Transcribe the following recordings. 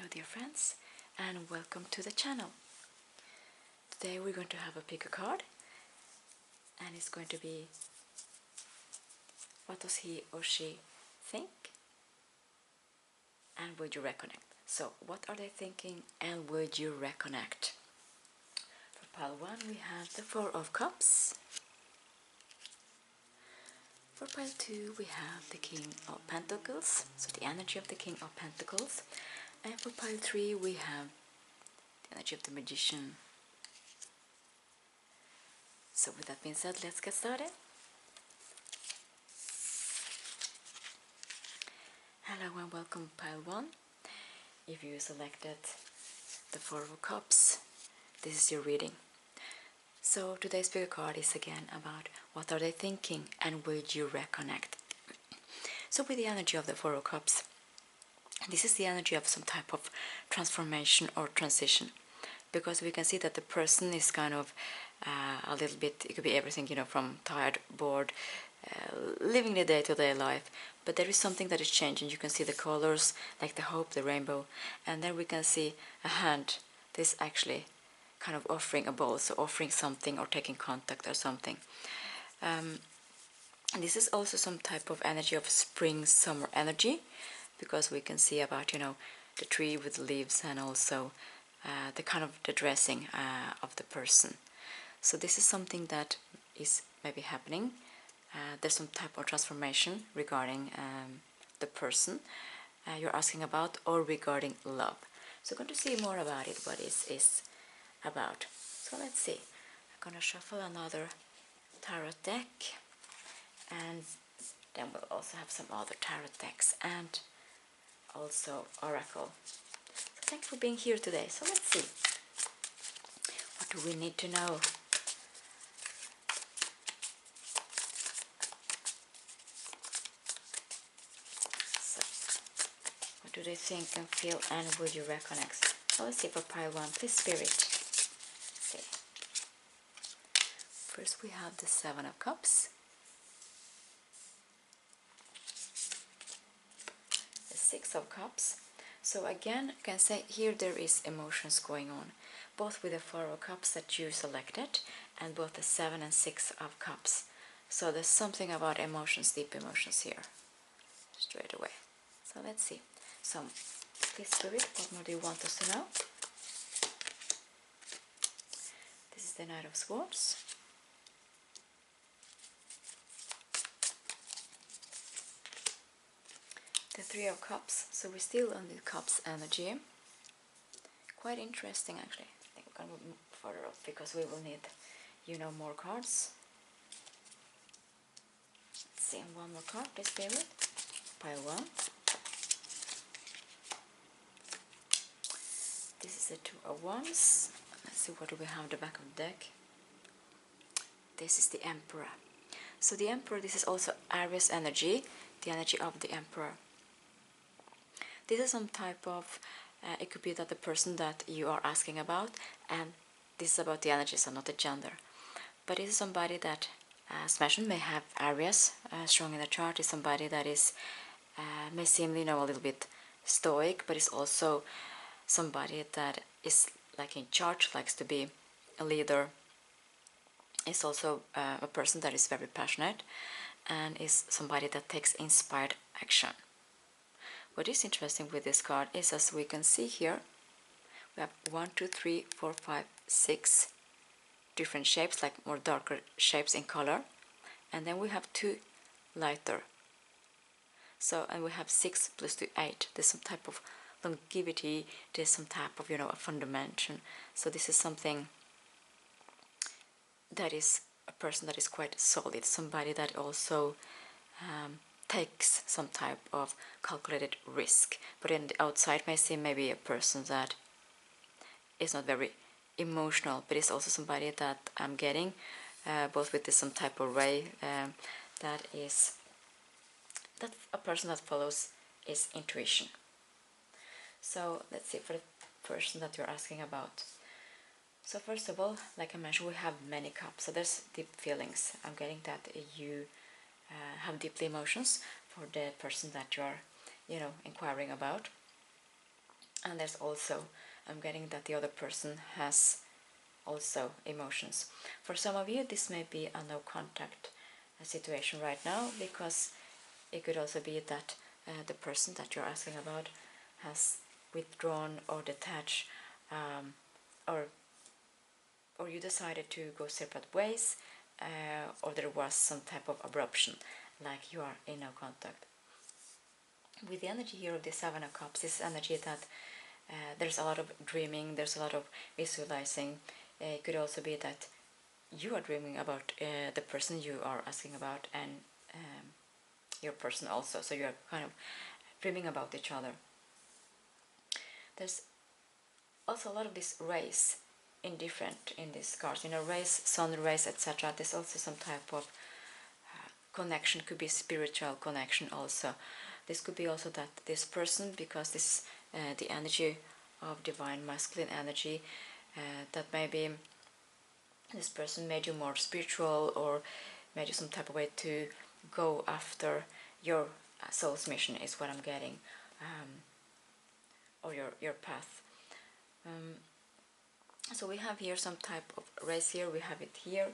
Hello dear friends, and welcome to the channel. Today we're going to have a pick a card, and it's going to be what does he or she think, and would you reconnect? So what are they thinking and would you reconnect? For pile 1 we have the 4 of Cups. For pile 2 we have the King of Pentacles, so the energy of the King of Pentacles. And for pile 3 we have the energy of the Magician. So with that being said, let's get started. Hello and welcome pile 1. If you selected the 4 of Cups, this is your reading. So today's pick a card is again about what are they thinking and would you reconnect? So with the energy of the 4 of Cups, this is the energy of some type of transformation or transition, because we can see that the person is kind of a little bit, it could be everything, from tired, bored, living the day-to-day life, but there is something that is changing. You can see the colors, like the hope, the rainbow, and then we can see a hand that is actually kind of offering a bowl, so offering something or taking contact or something. And this is also some type of energy of spring, summer energy, because we can see about, the tree with leaves and also the kind of the dressing of the person. So this is something that is maybe happening. There's some type of transformation regarding the person you're asking about, or regarding love. So I'm going to see more about it, what it is about. So let's see. I'm going to shuffle another tarot deck, and then we'll also have some other tarot decks and also oracle. So thanks for being here today. So let's see. What do we need to know? So, what do they think and feel and would you reconnect? So let's see for pile 1. Please, Spirit. Let's see. First we have the 7 of Cups. The 6 of Cups. So again, you can say here there is emotions going on, both with the 4 of Cups that you selected and both the 7 and 6 of Cups. So there's something about emotions, deep emotions here, straight away. So let's see. So, please, Spirit, what more do you want us to know? This is the Knight of Swords. The 3 of Cups, so we're still on the Cups energy. Quite interesting, actually. I think we're going to move further up because we will need, more cards. Let's see, and one more card, please, Spirit. Pile 1. This is the 2 of Wands. Let's see, what do we have at the back of the deck? This is the Emperor. So the Emperor, this is also Aries energy, the energy of the Emperor. This is some type of, it could be that the person that you are asking about, and this is about the energy, so not the gender. But this is somebody that, as mentioned, may have Aries strong in the chart. Is somebody that is, may seem, a little bit stoic, but is also somebody that is like in charge, likes to be a leader. Is also a person that is very passionate, and is somebody that takes inspired action. What is interesting with this card is, as we can see here, we have 1, 2, 3, 4, 5, 6 different shapes, like more darker shapes in color, and then we have 2 lighter. So, and we have 6 plus 2, 8. There's some type of longevity, there's some type of, a fundamental. So this is something that is a person that is quite solid, somebody that also takes some type of calculated risk. But in the outside may seem maybe a person that is not very emotional, but is also somebody that I'm getting, both with this some type of way, that a person that follows is intuition. So let's see for the person that you're asking about. So first of all, like I mentioned, we have many cups, so there's deep feelings. I'm getting that you have deep emotions for the person that you're, inquiring about. And there's also, I'm getting that the other person has also emotions. For some of you, this may be a no contact situation right now, because it could also be that the person that you're asking about has withdrawn or detached, or you decided to go separate ways, or there was some type of abruption, like you are in no contact. With the energy here of the Seven of Cups, this energy that there's a lot of dreaming, there's a lot of visualizing. It could also be that you are dreaming about the person you are asking about, and your person also, so you're kind of dreaming about each other. There's also a lot of this race in these cards, race, sun race, etc. There's also some type of connection, could be spiritual connection also. This could be also that this person, because this the energy of divine masculine energy, that maybe this person made you more spiritual, or made you some type of way to go after your soul's mission, is what I'm getting, or your path. So we have here some type of race here, we have it here,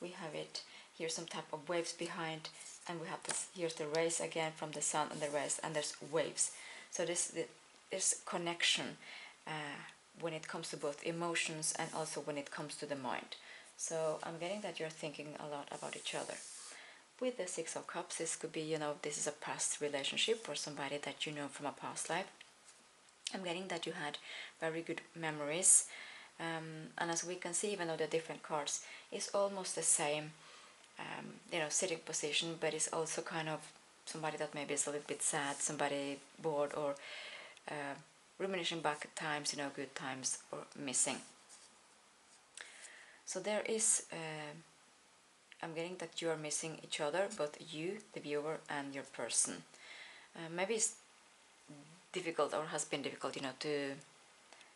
we have it here, some type of waves behind, and we have this, here's the race again from the sun and the race, and there's waves. So this connection when it comes to both emotions and also when it comes to the mind. So I'm getting that you're thinking a lot about each other. With the Six of Cups, this could be, this is a past relationship or somebody that you know from a past life. I'm getting that you had very good memories, and as we can see, even though the different cards, it's almost the same, sitting position, but it's also kind of somebody that maybe is a little bit sad, somebody bored, or ruminating back at times, good times, or missing. So there is, I'm getting that you are missing each other, both you, the viewer, and your person. Maybe it's difficult, or has been difficult, to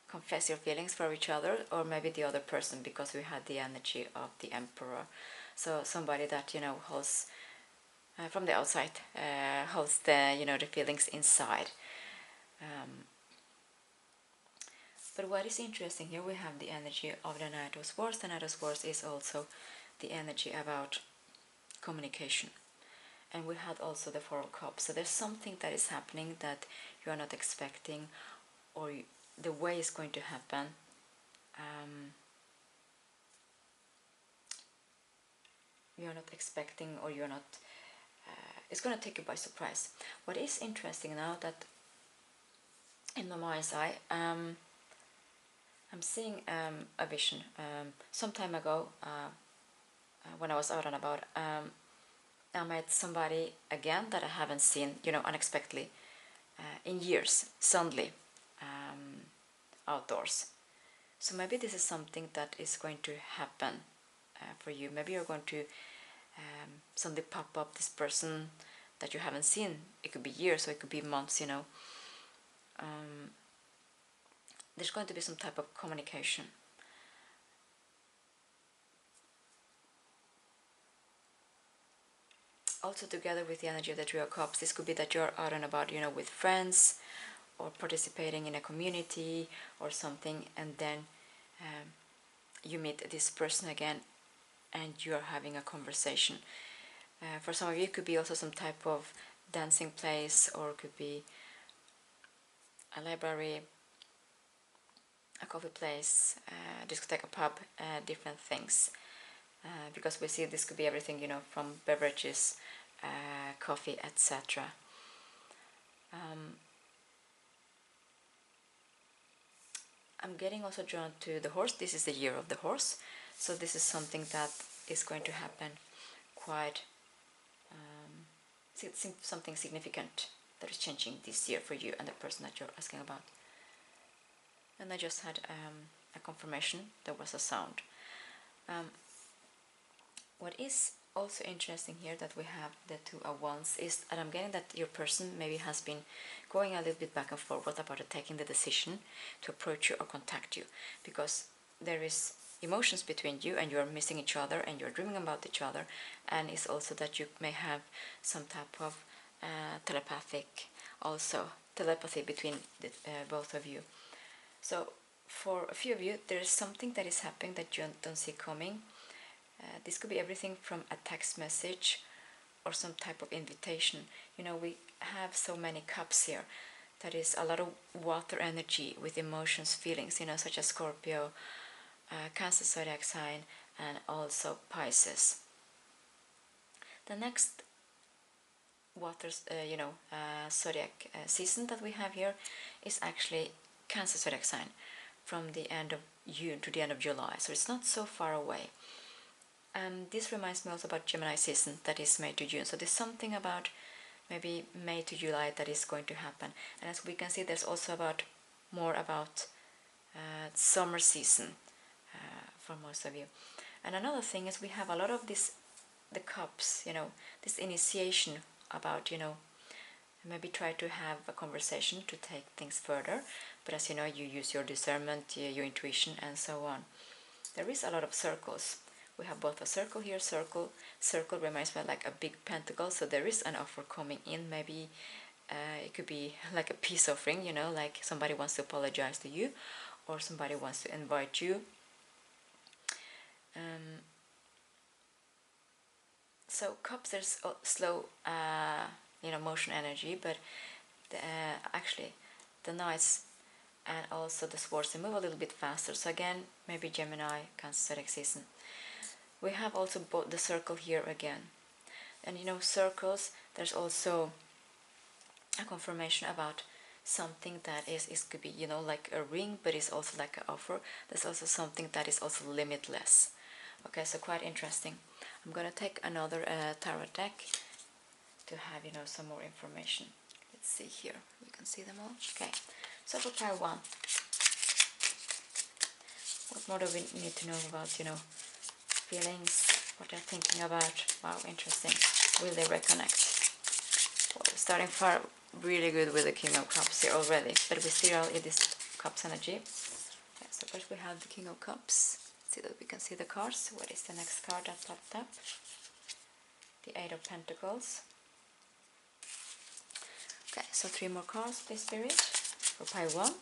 confess your feelings for each other, or maybe the other person, because we had the energy of the Emperor. So somebody that, holds, from the outside, holds the, the feelings inside. But what is interesting here, we have the energy of the Knight of Swords. The Knight of Swords is also the energy about communication. And we had also the Four of Cups. So there's something that is happening that you are not expecting, or the way it's going to happen. You're not expecting, or you're not, it's going to take you by surprise. What is interesting now, that in my mind's eye, I'm seeing a vision. Some time ago, when I was out and about, I met somebody again that I haven't seen, unexpectedly, in years, suddenly, outdoors. So maybe this is something that is going to happen for you. Maybe you're going to suddenly pop up this person that you haven't seen. It could be years, or it could be months, There's going to be some type of communication. Also, together with the energy of the Three of Cups, this could be that you're out and about, with friends, or participating in a community or something, and then you meet this person again, and you're having a conversation. For some of you, it could be also some type of dancing place, or it could be a library, a coffee place, discotheque, a pub, different things. Because we see this could be everything, from beverages, coffee, etc. I'm getting also drawn to the horse. This is the year of the horse, so this is something that is going to happen quite, something significant that is changing this year for you and the person that you're asking about. And I just had a confirmation, there was a sound. What is also interesting here, that we have the Two of Wands, is that I'm getting that your person maybe has been going a little bit back and forth about taking the decision to approach you or contact you, because there is emotions between you, and you're missing each other, and you're dreaming about each other, and it's also that you may have some type of telepathic telepathy between both of you. So for a few of you, there is something that is happening that you don't see coming. This could be everything from a text message or some type of invitation. You know, we have so many cups here. That is a lot of water energy with emotions, feelings, you know, such as Scorpio, Cancer zodiac sign, and also Pisces. The next water, zodiac season that we have here is actually Cancer zodiac sign, from the end of June to the end of July, so it's not so far away. And this reminds me also about Gemini season, that is May to June. So there's something about maybe May to July that is going to happen. And as we can see, there's also more about summer season for most of you. And another thing is we have a lot of the cups, you know, this initiation about, you know, maybe try to have a conversation to take things further. But as you know, you use your discernment, your intuition, and so on. There is a lot of circles. We have both a circle here, circle reminds me like a big pentacle, so there is an offer coming in. Maybe it could be like a peace offering, you know, like somebody wants to apologize to you, or somebody wants to invite you. So cups, there's slow, motion energy, but actually the knights and also the swords, they move a little bit faster. So again, maybe Gemini, Cancer zodiac season. We have also the circle here again. And you know, circles, there's also a confirmation about something that it could be, you know, like a ring, but it's also like an offer. There's also something that is also limitless. Okay, so quite interesting. I'm gonna take another tarot deck to have, you know, some more information. Let's see here. We can see them all. Okay, so for pile 1, what more do we need to know about, you know, feelings, what they're thinking about? Wow, interesting. Will they reconnect? Well, starting far really good with the King of Cups here already, but we still in this Cups energy. Okay, so first we have the King of Cups. See that we can see the cards. What is the next card that popped up? The Eight of Pentacles. Okay, so 3 more cards, please, Spirit, for pile 1.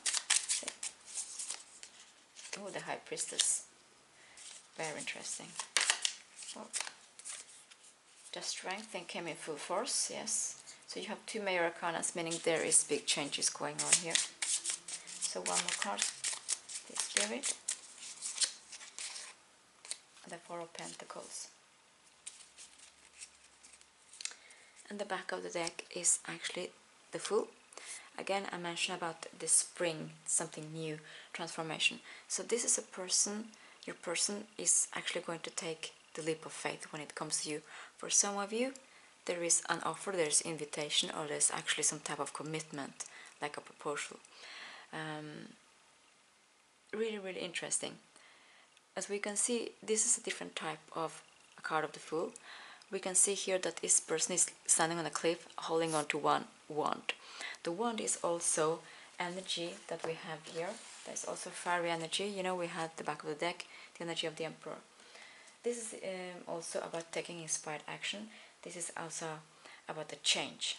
Oh, the High Priestess. Very interesting. Oh. The Strength then came in full force, yes. So you have 2 major arcanas, meaning there is big changes going on here. So 1 more card, please, Spirit. The Four of Pentacles. And the back of the deck is actually the Fool. Again, I mentioned about the spring, something new, transformation. So this is a person, your person is actually going to take the leap of faith when it comes to you. For some of you, there is an offer, there's invitation, or there's actually some type of commitment, like a proposal. Really, really interesting. As we can see, this is a different type of a card of the Fool. We can see here that this person is standing on a cliff, holding on to one wand. The wand is also energy that we have here. There's also fiery energy. You know, we had the back of the deck, the energy of the Emperor. This is also about taking inspired action. This is also about the change.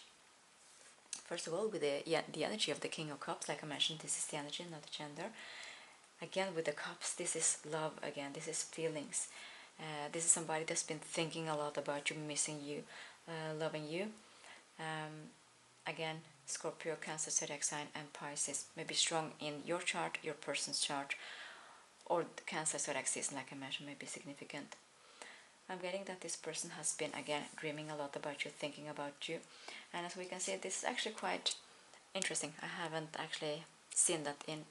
First of all, with the energy of the King of Cups, like I mentioned, this is the energy, not the gender. Again, with the cups, this is love again, this is feelings. This is somebody that's been thinking a lot about you, missing you, loving you. Again, Scorpio, Cancer, zodiac sign, and Pisces may be strong in your chart, your person's chart, or the Cancer, zodiac season, like I mentioned, may be significant. I'm getting that this person has been, again, dreaming a lot about you, thinking about you. And as we can see, this is actually quite interesting. I haven't actually seen that in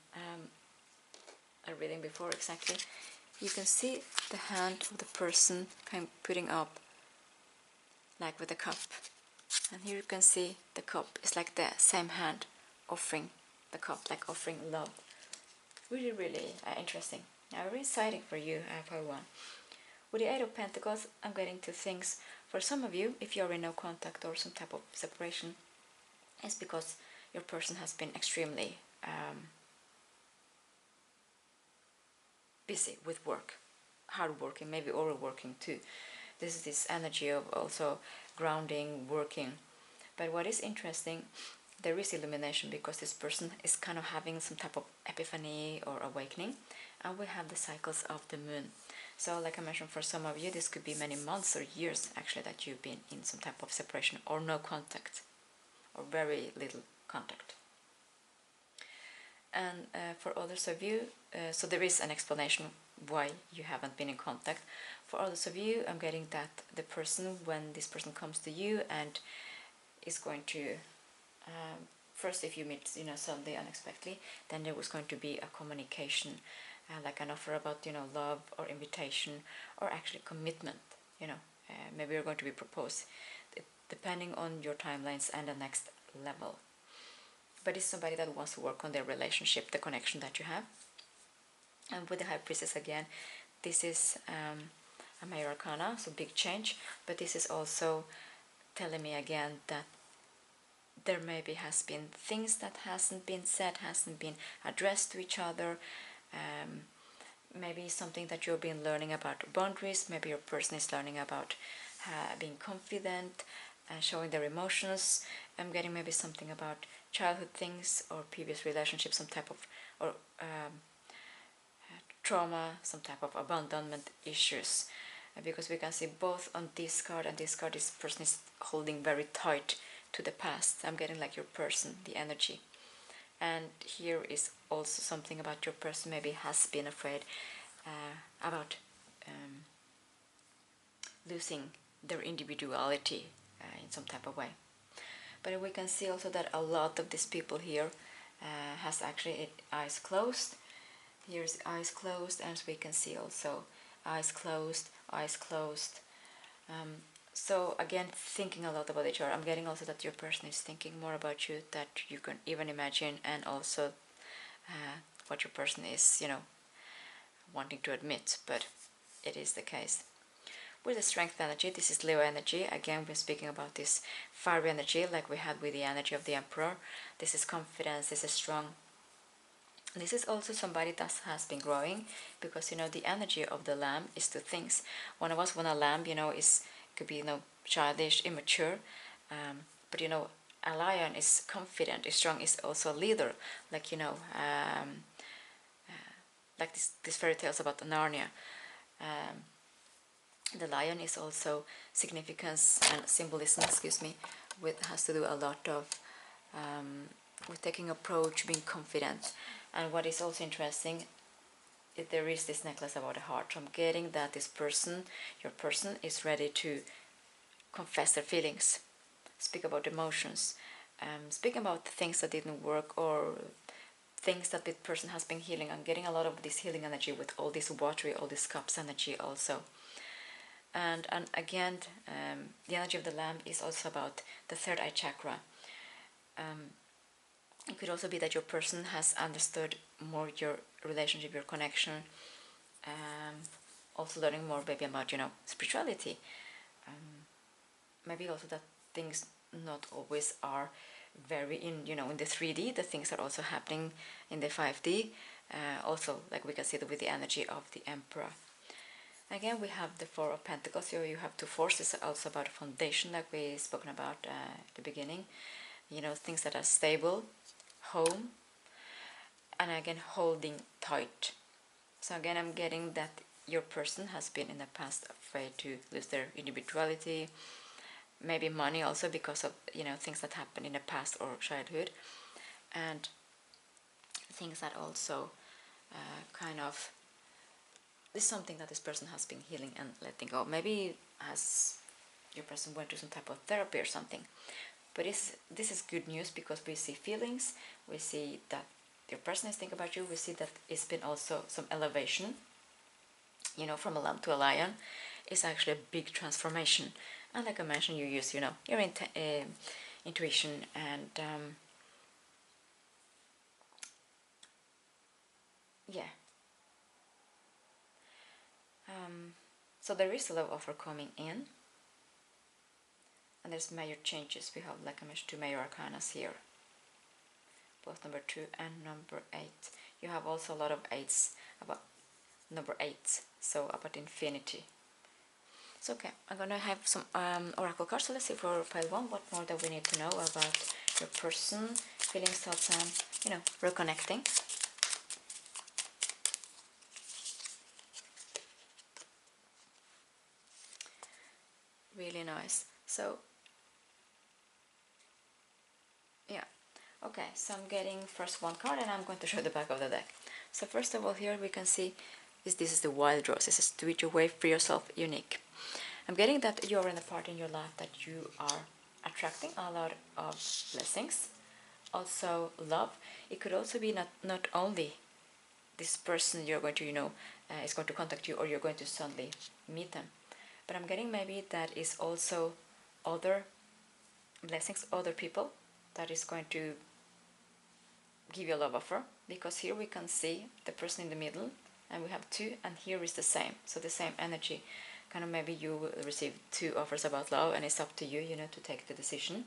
a reading before exactly. You can see the hand of the person kind of putting up, like with a cup. And here you can see the cup is like the same hand offering the cup, like offering love. Really, really interesting. Now, very exciting for you, pile 1. With the Eight of Pentacles, I'm getting to things. For some of you, if you're in no contact or some type of separation, it's because your person has been extremely busy with work, hard working, maybe overworking too. This is this energy of also grounding, working. But what is interesting, there is illumination because this person is kind of having some type of epiphany or awakening. And we have the cycles of the moon. So like I mentioned, for some of you this could be many months or years actually that you've been in some type of separation or no contact or very little contact. And for others of you, so there is an explanation why you haven't been in contact. For others of you, I'm getting that the person, when this person comes to you and is going to, first if you meet, suddenly, unexpectedly, then there was going to be a communication, like an offer about, love or invitation or actually commitment, maybe you're going to be proposed, depending on your timelines and the next level. But it's somebody that wants to work on their relationship, the connection that you have. And with the High Priestess again, this is a Major Arcana, so big change. But this is also telling me again that there maybe has been things that hasn't been said, hasn't been addressed to each other. Maybe something that you've been learning about boundaries. Maybe your person is learning about being confident and showing their emotions. I'm getting maybe something about childhood things or previous relationships, some type of trauma, some type of abandonment issues. Because we can see both on this card and this card, this person is holding very tight to the past. I'm getting like your person, the energy. And here is also something about your person maybe has been afraid about losing their individuality in some type of way. But we can see also that a lot of these people here has actually eyes closed. Here's eyes closed, and we can see also eyes closed, eyes closed. So again, thinking a lot about each other. I'm getting also that your person is thinking more about you that you can even imagine, and also what your person is, wanting to admit, but it is the case. With the strength energy, this is Leo energy. Again, we're speaking about this fiery energy like we had with the energy of the Emperor. This is confidence, this is strong. This is also somebody that has been growing, because the energy of the lamb is two things. One of us, when a lamb, is could be childish, immature, but a lion is confident, is strong, is also a leader, like like this fairy tales about Narnia. The lion is also significance and symbolism, has to do a lot of with taking approach, being confident. And what is also interesting, there is this necklace about the heart. So I'm getting that this person, your person, is ready to confess their feelings, speak about emotions, speak about things that didn't work or things that this person has been healing. I'm getting a lot of this healing energy with all this watery, all this cups energy also. And again, the energy of the lamb is also about the third eye chakra. It could also be that your person has understood more your relationship, your connection, also learning more maybe about spirituality. Maybe also that things not always are very in in the 3D. The things are also happening in the 5D. Also, like we can see that with the energy of the Emperor. Again, we have the Four of Pentacles. So you have two forces, also about a foundation, like we spoken about at the beginning. Things that are stable, home, and again holding tight. So again, I'm getting that your person has been in the past afraid to lose their individuality, maybe money also because of things that happened in the past or childhood, and things that also kind of is something that this person has been healing and letting go. Maybe your person went to some type of therapy or something. But this is good news, because we see feelings, we see that your person is thinking about you, we see that it's been also some elevation, from a lamb to a lion. It's actually a big transformation. And like I mentioned, you use, your intuition and, yeah. So there is a love offer coming in. And there's major changes. We have, like I mentioned, two major arcanas here, both number 2 and number 8. You have also a lot of 8s about number 8, so about infinity. So okay, I'm gonna have some oracle cards. So let's see for pile 1 what more do we need to know about your person, feelings, thoughts, and reconnecting. Really nice. So yeah, okay, so I'm getting first one card and I'm going to show the back of the deck. So first of all, here we can see this is the wild rose. This is do it your way, free yourself, unique. I'm getting that you're in a part in your life that you are attracting a lot of blessings, also love. It could also be not only this person you're going to is going to contact you or you're going to suddenly meet them, but I'm getting maybe that is also other blessings, other people that is going to give you a love offer, because here we can see the person in the middle and we have two, and here is the same, so the same energy. Kind of maybe you will receive two offers about love and it's up to you, to take the decision.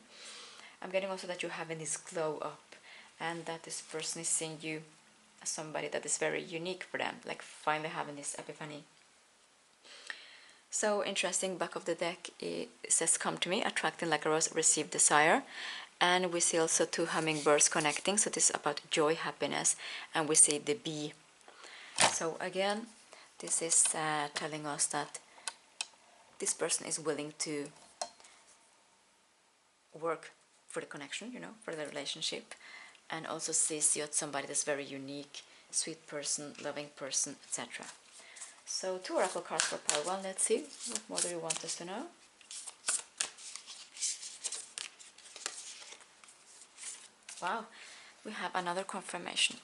I'm getting also that you're having this glow up and that this person is seeing you as somebody that is very unique for them, like finally having this epiphany. So interesting, back of the deck it says come to me, attracting like a rose, receive desire. And we see also two hummingbirds connecting, so this is about joy, happiness, and we see the bee. So again, this is telling us that this person is willing to work for the connection, for the relationship, and also sees you as somebody that's very unique, sweet person, loving person, etc. So 2 oracle cards for pile 1. Let's see, what more do you want us to know? Wow, we have another confirmation.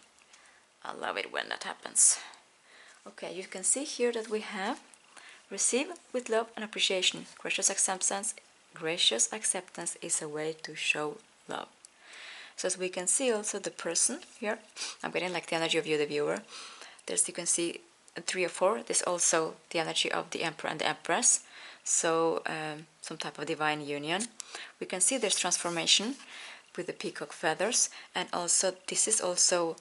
I love it when that happens. Okay, you can see here that we have receive with love and appreciation. Gracious acceptance is a way to show love. So as we can see also the person here, I'm getting like the energy of you, the viewer. There's, you can see 3 or 4. There's also the energy of the Emperor and the Empress. So some type of divine union. We can see there's transformation with the peacock feathers, and also this is also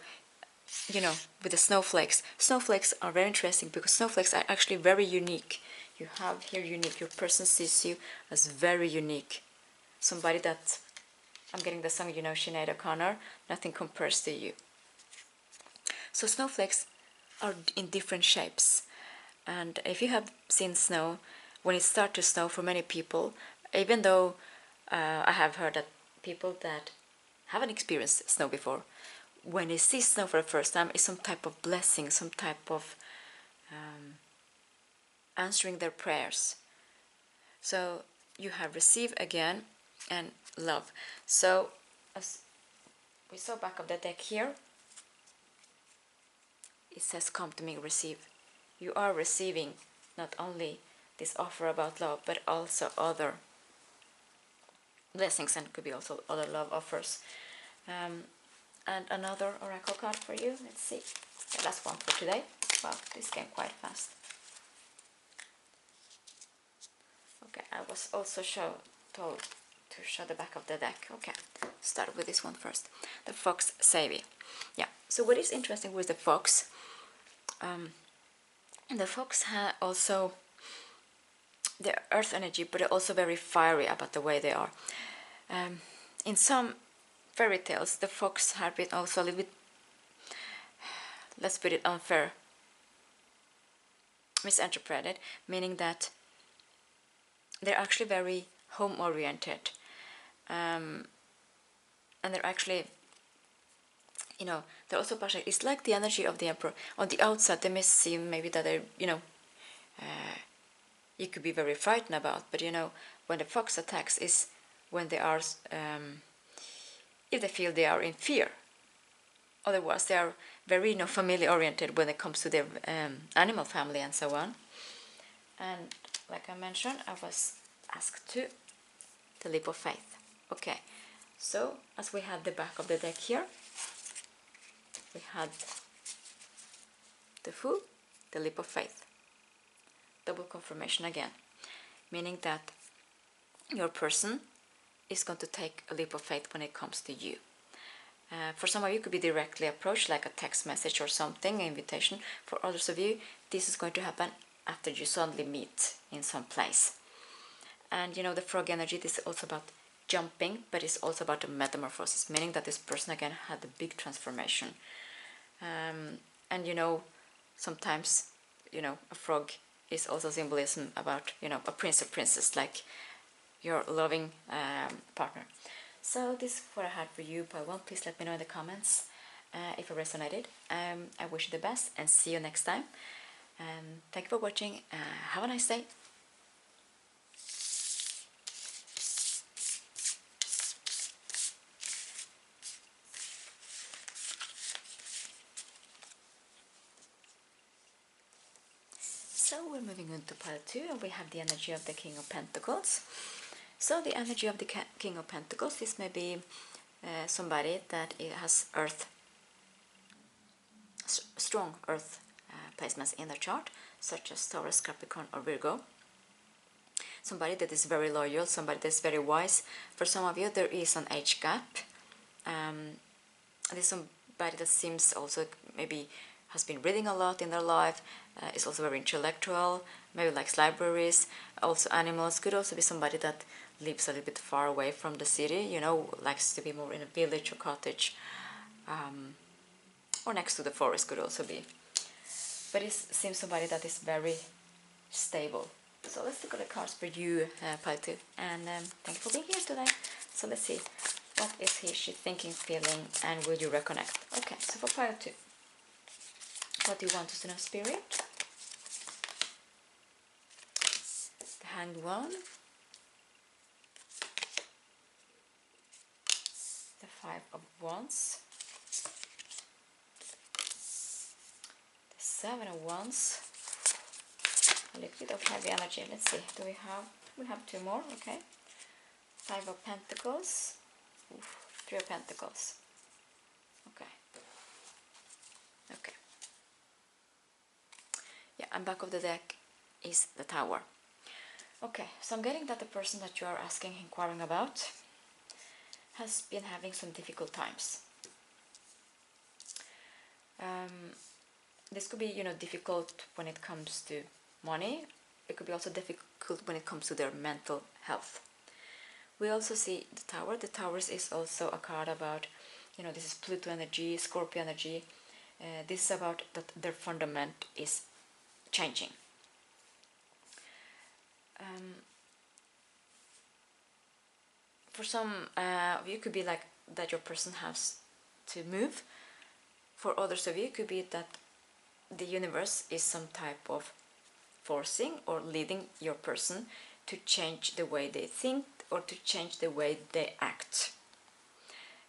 with the snowflakes. Snowflakes are very interesting because snowflakes are actually very unique. You have here unique, your person sees you as very unique, somebody that, I'm getting the song, Sinead O'Connor, nothing compares to you. So snowflakes are in different shapes, and if you have seen snow, when it starts to snow, for many people, even though I have heard that people that haven't experienced snow before, when they see snow for the first time, it's some type of blessing, some type of answering their prayers. So you have receive again and love. So as we saw back of the deck here, it says come to me, receive. You are receiving not only this offer about love, but also other blessings, and could be also other love offers. And another oracle card for you. Let's see. The last one for today. Wow, this came quite fast. Okay, I was also told to show the back of the deck. Okay, start with this one first. The Fox Savvy. Yeah, so what is interesting with the fox, the fox has also the earth energy, but they're also very fiery about the way they are. In some fairy tales, the fox had been also a little bit, let's put it unfair, misinterpreted, meaning that they're actually very home-oriented, and they're actually, they're also passionate. It's like the energy of the Emperor. On the outside, they may seem maybe that they're, you could be very frightened about, but when the fox attacks is when they are, if they feel they are in fear. Otherwise, they are very, family-oriented when it comes to their animal family and so on. And like I mentioned, I was asked to the leap of faith. Okay, so as we had the back of the deck here, we had the Fool, the leap of faith. Double confirmation again, meaning that your person is going to take a leap of faith when it comes to you. For some of you, it could be directly approached, like a text message or something, an invitation. For others of you, this is going to happen after you suddenly meet in some place. And you know, the frog energy, this is also about jumping, but it's also about a metamorphosis, meaning that this person again had a big transformation. And you know, sometimes, you know, a frog is also symbolism about, you know, a prince or princess, like your loving partner. So this is what I had for you, part 1. Please let me know in the comments if it resonated. I wish you the best and see you next time. Thank you for watching. Have a nice day. So we're moving on to pile 2, and we have the energy of the King of Pentacles. So the energy of the King of Pentacles, this may be somebody that has earth, strong earth placements in their chart, such as Taurus, Capricorn or Virgo. Somebody that is very loyal, somebody that's very wise. For some of you there is an age gap. There's somebody that seems also maybe has been reading a lot in their life, is also very intellectual, maybe likes libraries, also animals. Could also be somebody that lives a little bit far away from the city, you know, likes to be more in a village or cottage, or next to the forest could also be. But it seems somebody that is very stable. So let's look at the cards for you, pile 2, and thank you for being here today. So let's see, what is he, she thinking, feeling, and will you reconnect? Okay, so for pile 2, what do you want us to know, Spirit? The Hanged One, the Five of Wands, the Seven of Wands, a little bit of heavy energy. Let's see, do we have 2 more? Okay, Five of Pentacles, oof, 3 of Pentacles. Okay, okay. Yeah, and back of the deck is the Tower. Okay, so I'm getting that the person that you are asking, inquiring about, has been having some difficult times. This could be, you know, difficult when it comes to money. It could be also difficult when it comes to their mental health. We also see the Tower. The Towers is also a card about, you know, this is Pluto energy, Scorpio energy. This is about that their fundament is changing. For some of you, could be like that your person has to move. For others of you, it could be that the universe is some type of forcing or leading your person to change the way they think or to change the way they act.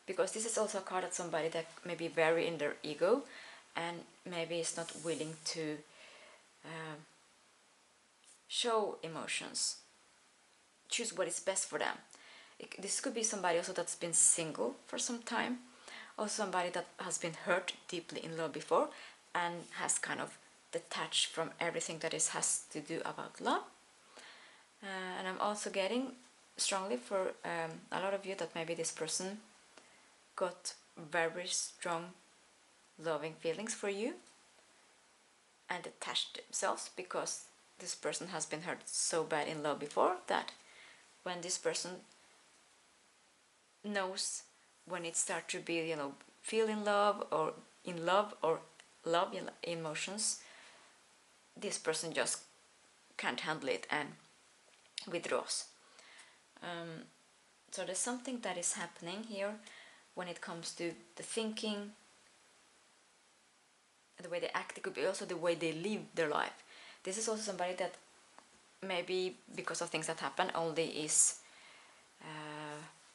Because this is also a card of somebody that may be very in their ego and maybe is not willing to show emotions, choose what is best for them. This could be somebody also that's been single for some time, or somebody that has been hurt deeply in love before and has kind of detached from everything that has to do about love. And I'm also getting strongly for a lot of you that maybe this person got very strong loving feelings for you and attached themselves, because this person has been hurt so bad in love before that when this person knows when it starts to be, you know, feel in love or love emotions, this person just can't handle it and withdraws. So there's something that is happening here when it comes to the thinking, the way they act. It could be also the way they live their life. This is also somebody that maybe because of things that happen only is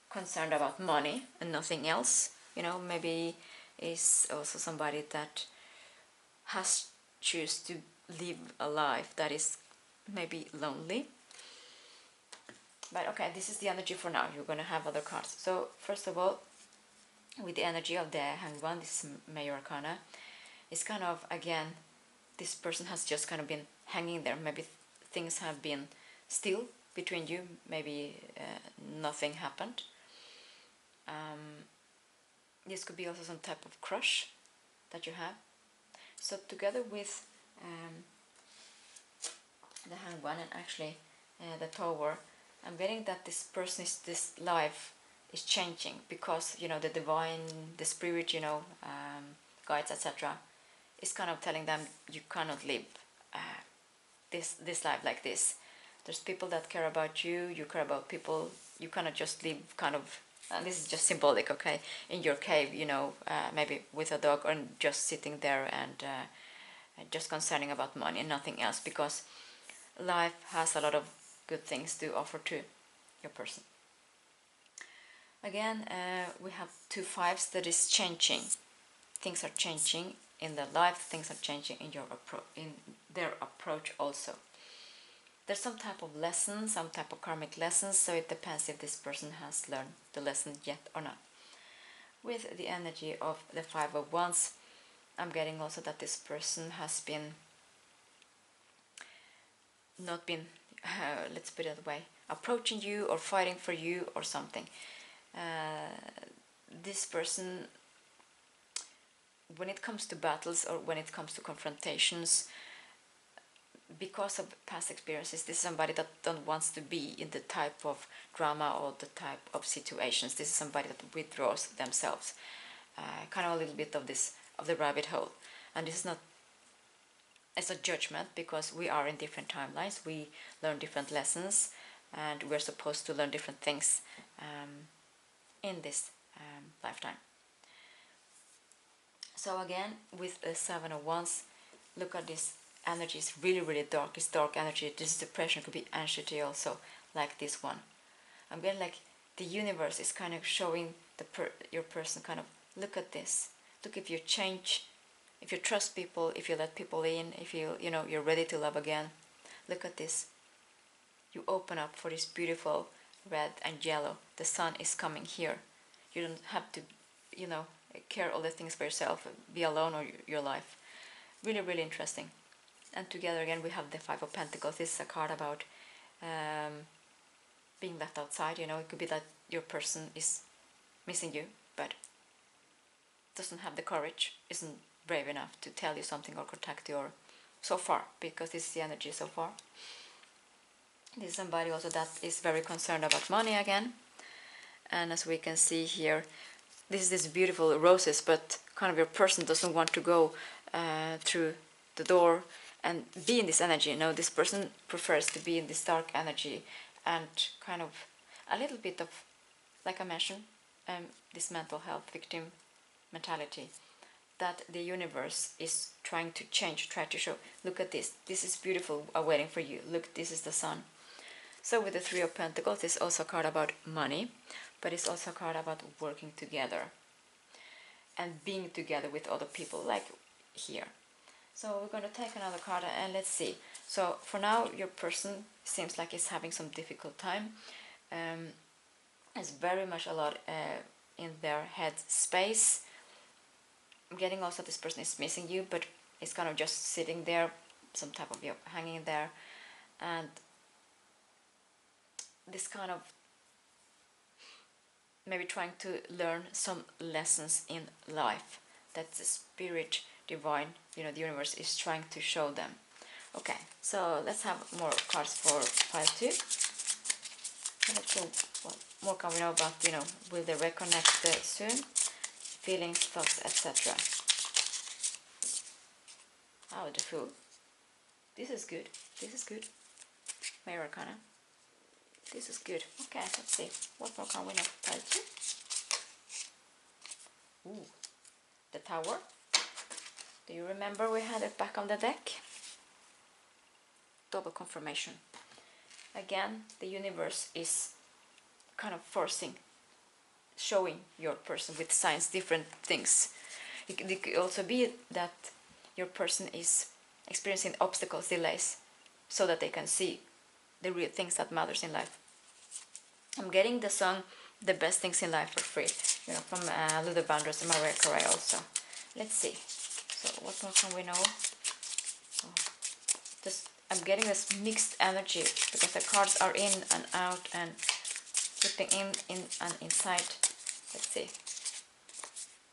concerned about money and nothing else. You know, maybe is also somebody that has choose to live a life that is maybe lonely. But okay, this is the energy for now. You're going to have other cards. So first of all, with the energy of the Hanged One, this Major Arcana, it's kind of, again, this person has just kind of been hanging there. Maybe things have been still between you. Maybe nothing happened. This could be also some type of crush that you have. So together with the Hanged One and actually the Tower, I'm getting that this person is, this life is changing because, you know, the divine, the spirit, you know, guides, etc., is kind of telling them you cannot live this life like this. There's people that care about you, you care about people, you cannot just live kind of, and this is just symbolic, okay, in your cave, you know, maybe with a dog, or just sitting there and just concerning about money and nothing else, because life has a lot of good things to offer to your person. Again, we have 2 5s that is changing. Things are changing in their life, things are changing in their approach also. There's some type of lesson, some type of karmic lessons, so it depends if this person has learned the lesson yet or not. With the energy of the 5 of Wands, I'm getting also that this person has been not been, let's put it that way, approaching you or fighting for you or something. This person, when it comes to battles or when it comes to confrontations, because of past experiences, this is somebody that don't wants to be in the type of drama or the type of situations. This is somebody that withdraws themselves, kind of a little bit of this, of the rabbit hole. And this is not, it's a judgment, because we are in different timelines, we learn different lessons, and we're supposed to learn different things in this lifetime. So again, with the 7 of Wands, look at this energy. Is really, really dark. It's dark energy. This is depression. It could be anxiety also, like this one. I'm getting like the universe is kind of showing your person kind of, look at this. Look, if you change, if you trust people, if you let people in, if you know, you're ready to love again, look at this. You open up for this beautiful red and yellow. The sun is coming here. You don't have to, you know, care all the things for yourself, be alone or your life. Really, really interesting. And together again we have the 5 of Pentacles. This is a card about being left outside. You know, it could be that your person is missing you, but doesn't have the courage, isn't brave enough to tell you something or contact you, or so far, because this is the energy so far. This is somebody also that is very concerned about money again. And as we can see here, this is this beautiful roses, but kind of your person doesn't want to go through the door and be in this energy. You know, this person prefers to be in this dark energy and kind of a little bit of, like I mentioned, this mental health victim mentality that the universe is trying to change, try to show, look at this, this is beautiful, waiting for you, look, this is the sun. So with the 3 of Pentacles, it's also a card about money, but it's also a card about working together and being together with other people, like here. So we're going to take another card and let's see. So for now, your person seems like it's having some difficult time. It's very much a lot in their head space. I'm getting also this person is missing you, but it's kind of just sitting there, some type of hanging there, and this kind of maybe trying to learn some lessons in life that the spirit, divine, you know, the universe is trying to show them. Okay, so let's have more cards for pile 2. Let's go. What more can we know about, you know, will they reconnect soon? Feelings, thoughts, etc. Oh, the Fool. This is good. This is good. Major Arcana. This is good. Okay, let's see. What more can we know for pile 2? Ooh, the Tower. Do you remember we had it back on the deck? Double confirmation. Again, the universe is kind of forcing, showing your person with signs, different things. It could also be that your person is experiencing obstacles, delays, so that they can see the real things that matters in life. I'm getting the song "The Best Things in Life" for free, you know, from Luther Vandross and Maria Carey also. Let's see. So what more can we know? Oh, I'm getting this mixed energy because the cards are in and out and flipping in and inside. Let's see.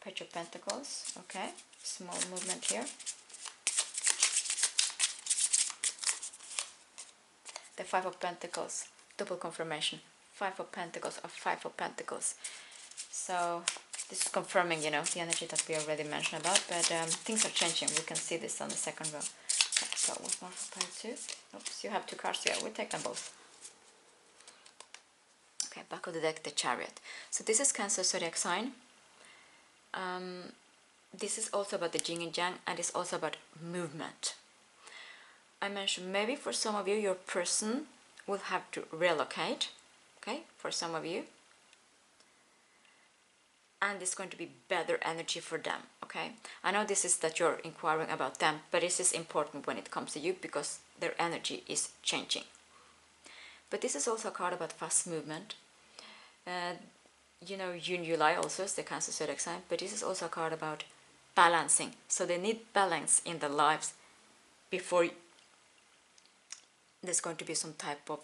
Page of Pentacles. Okay, small movement here. the Five of Pentacles, double confirmation, Five of Pentacles of Five of Pentacles. So this is confirming, you know, the energy that we already mentioned about, but things are changing. We can see this on the second row. Okay, so what's more for pile 2? Oops, you have 2 cards here. We take them both. Okay, back of the deck, the Chariot. So this is Cancer zodiac sign. This is also about the yin and yang, and it's also about movement. I mentioned maybe for some of you, your person will have to relocate, okay, for some of you. And it's going to be better energy for them, okay? I know this is that you're inquiring about them, but this is important when it comes to you because their energy is changing. But this is also a card about fast movement. You know, June, July also is the Cancer zodiac sign, but this is also a card about balancing. So they need balance in their lives before there's going to be some type of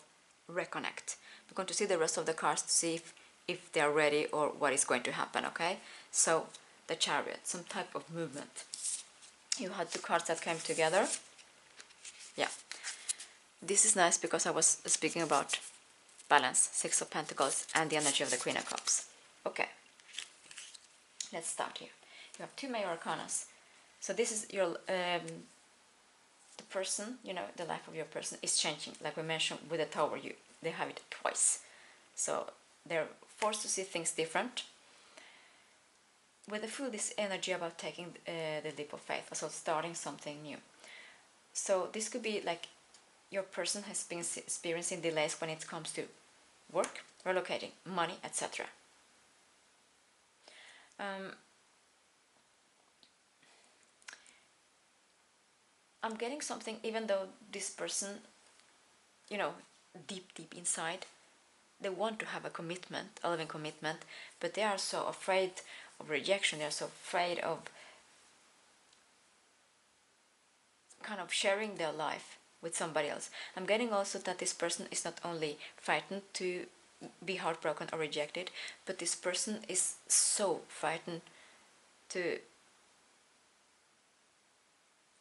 reconnect. We're going to see the rest of the cards to see if they're ready or what is going to happen, okay? So the Chariot, some type of movement. You had 2 cards that came together. Yeah. This is nice because I was speaking about balance, Six of Pentacles, and the energy of the Queen of Cups. Okay, let's start here. You have 2 Major Arcanas. So this is your the person, you know, the life of your person is changing. Like we mentioned with the Tower, they have it twice. So they're forced to see things different. With the Fool, this energy about taking the leap of faith, so starting something new. So this could be like your person has been experiencing delays when it comes to work, relocating, money, etc. I'm getting something, even though this person, you know, deep inside, they want to have a commitment, a living commitment, but they are so afraid of rejection, they are so afraid of kind of sharing their life with somebody else. I'm getting also that this person is not only frightened to be heartbroken or rejected, but this person is so frightened to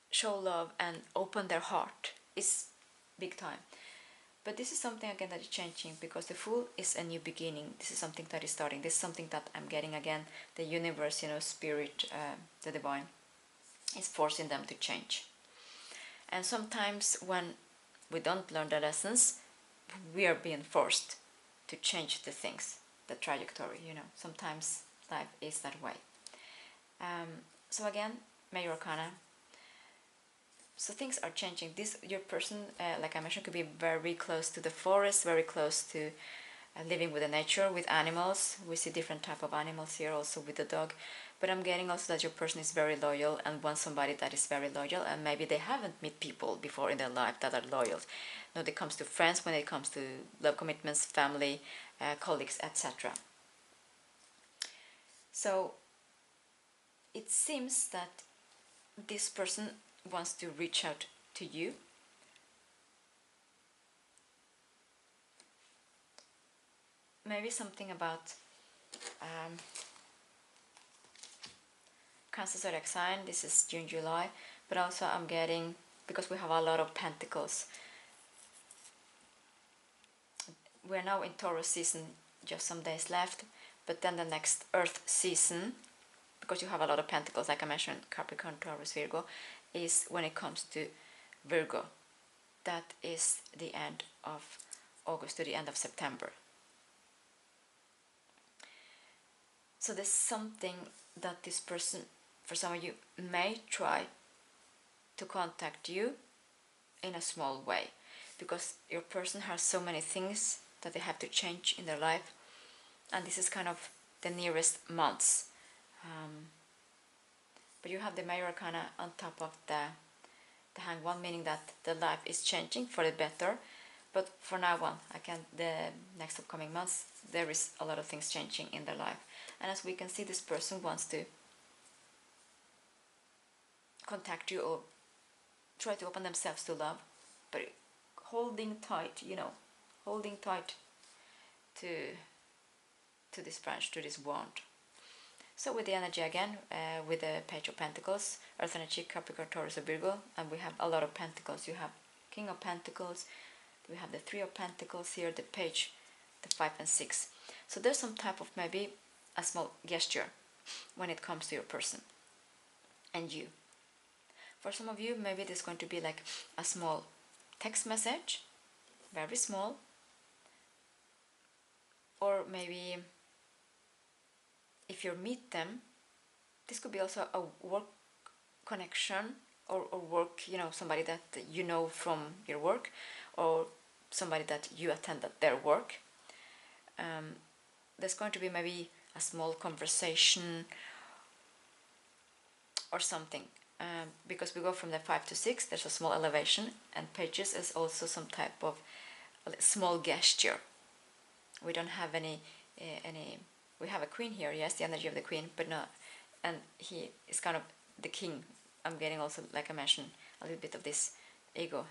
show love and open their heart. It's big time. But this is something again that is changing because the Fool is a new beginning. This is something that is starting. This is something that I'm getting again. The universe, you know, spirit, the divine is forcing them to change. And sometimes when we don't learn the lessons, we are being forced to change the things, the trajectory, you know. Sometimes life is that way. So again, Major Arcana. So things are changing. Your person, like I mentioned, could be very close to the forest, very close to living with the nature, with animals. We see different type of animals here, also with the dog. But I'm getting also that your person is very loyal and wants somebody that is very loyal, and maybe they haven't met people before in their life that are loyal. When it comes to friends, when it comes to love commitments, family, colleagues, etc. So it seems that this person wants to reach out to you. Maybe something about Cancer zodiac sign. This is June, July, but also I'm getting, because we have a lot of pentacles, we're now in Taurus season, just some days left, but then the next Earth season, because you have a lot of pentacles, like I mentioned, Capricorn, Taurus, Virgo, is when it comes to Virgo. That is the end of August to the end of September. So there's something that this person, for some of you, may try to contact you in a small way, because your person has so many things that they have to change in their life, and this is kind of the nearest months. But you have the Major Arcana on top of the Hanged One, meaning that the life is changing for the better. But for now on, the next upcoming months, there is a lot of things changing in their life. And as we can see, this person wants to contact you or try to open themselves to love, but holding tight, you know, holding tight to this branch, to this wand. So with the energy again, with the Page of Pentacles, Earth energy, Capricorn, Taurus, or Virgo, and we have a lot of pentacles. You have King of Pentacles, We have the Three of Pentacles here, the Page, the 5 and 6. So there's some type of maybe a small gesture when it comes to your person and you. For some of you, maybe there's going to be like a small text message, very small, or maybe if you meet them, this could be also a work connection, or work, somebody that you know from your work, or somebody that you attend at their work. There's going to be maybe a small conversation or something, because we go from the 5 to 6, there's a small elevation, and Pages is also some type of small gesture. We don't have any, we have a queen here, yes, the energy of the queen, but not, and he is kind of the king. I'm getting also, like I mentioned, a little bit of this ego,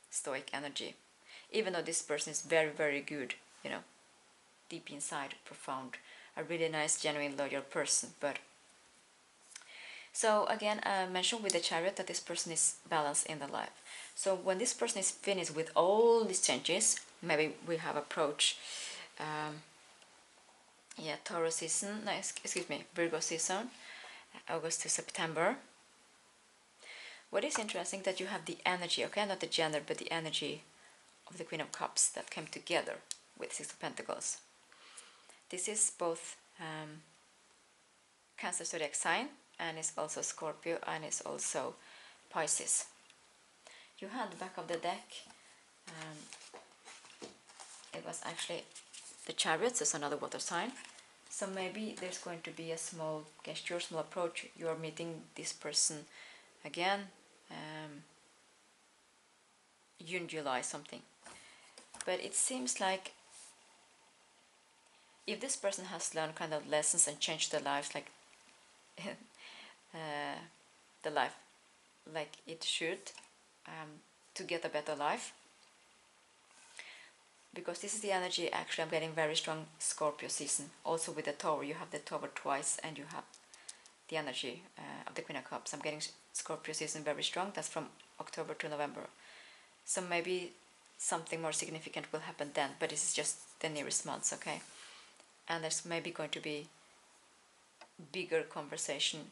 stoic energy, even though this person is very, very good, deep inside, profound, a really nice, genuine, loyal person. But so again, I mentioned with the Chariot that this person is balanced in the life. So when this person is finished with all these changes, maybe we have approached Taurus season, no, excuse me, Virgo season, August to September. What is interesting that you have the energy, okay, not the gender, but the energy of the Queen of Cups that came together with Six of Pentacles. This is both Cancer zodiac sign, and it's also Scorpio, and it's also Pisces. You had the back of the deck, it was actually the Chariots, is another water sign. So maybe there's going to be a small gesture, small approach. You are meeting this person again, June, July, something. But it seems like if this person has learned kind of lessons and changed their lives, like the life like it should, to get a better life, because this is the energy, actually I'm getting very strong Scorpio season. Also with the Tower, you have the Tower twice, and you have the energy of the Queen of Cups. I'm getting Scorpio season very strong. That's from October to November. So maybe something more significant will happen then, but this is just the nearest months, okay? And there's maybe going to be bigger conversation,